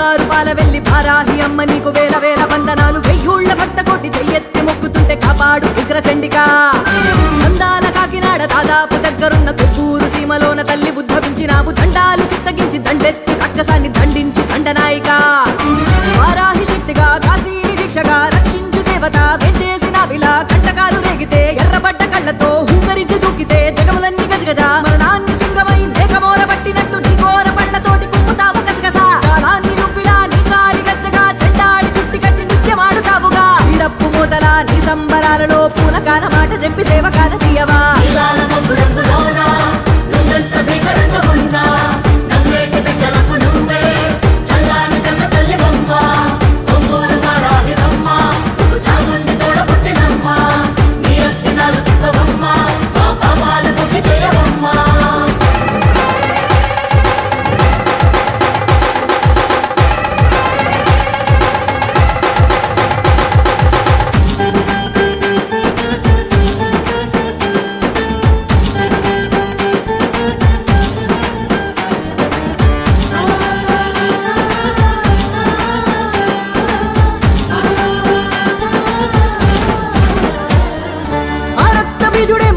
బంగారు పాల వెళ్లి భారాహి అమ్మ నీకు వేల వేల వందనాలు వెయ్యూళ్ల భక్త కోటి చెయ్యెత్తి మొక్కుతుంటే కాపాడు ఉగ్ర చండికా అందాల కాకినాడ దాదాపు దగ్గరున్న కొత్తూరు సీమలోన తల్లి ఉద్భవించినావు దండాలు చిత్తగించి దండెత్తి రక్కసాన్ని దండించు దండనాయిక వారాహి శక్తిగా కాశీని దీక్షగా రక్షించు దేవత వెంచేసిన విలా కంటకాలు రేగితే ఎర్రబడ్డ కళ్ళతో హూకరించి దూకితే జగములన్నీ గజగజ మరణాన్ని సింగమై మేఘమోర పట్టినట్టు నీ ఘోర పళ్ళతోటి కుక్కుతావు కసగసా కాలాన్ని నువ్విలా నీ కాలి గచ్చగా చెండాడి చుట్టి కట్టి నిత్యమాడుతావుగా ఇడప్పు మొదల నీ సంబరాలలో పూనకాన మాట చెప్పి సేవకాన తీయవా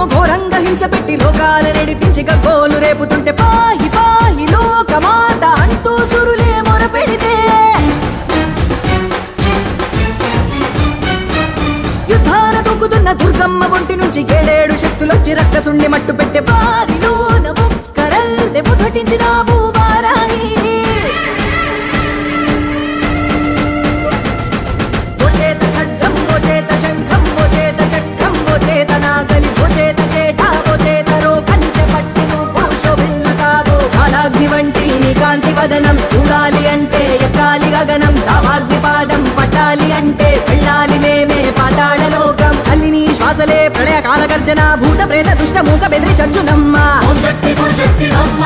ఘోరంగా హింస పెట్టి లోకాలు నడిపించి గోలు రేపుతుంటే పాహి పాహి లోకమాత అంటూ సురులే మొరపెడితే యుద్ధాల దూకుతున్న దుర్గమ్మ ఒంటి నుంచి ఏడేడు శక్తులొచ్చి రక్కసుండి మట్టు పెట్టే బారిలోన ముక్కరల్లె ముదటించినావు వారాహి ఓ చేత ఖడ్గం ఓ చేత శంఖం ఓ చేత చక్రం ఓ చేత నాగలి ఓ చేత చేట ఓ చేత రోకలిచ పట్టి నువ్వు శోభిల్లతావు కాలాగ్ని వంటి నీ కాంతి వదనం చూడాలి అంటే ఎక్కాలి గగనం తావాగ్ని పాదం పట్టాలి అంటే వెళ్ళాలి మేమే పాతాళ లోకం అల్లి నీ శ్వాసలే ప్రళయ కాల గర్జన భూత ప్రేత దుష్ట మూక బెదిరి చచ్చునమ్మా ఓం శక్తి నమ్మ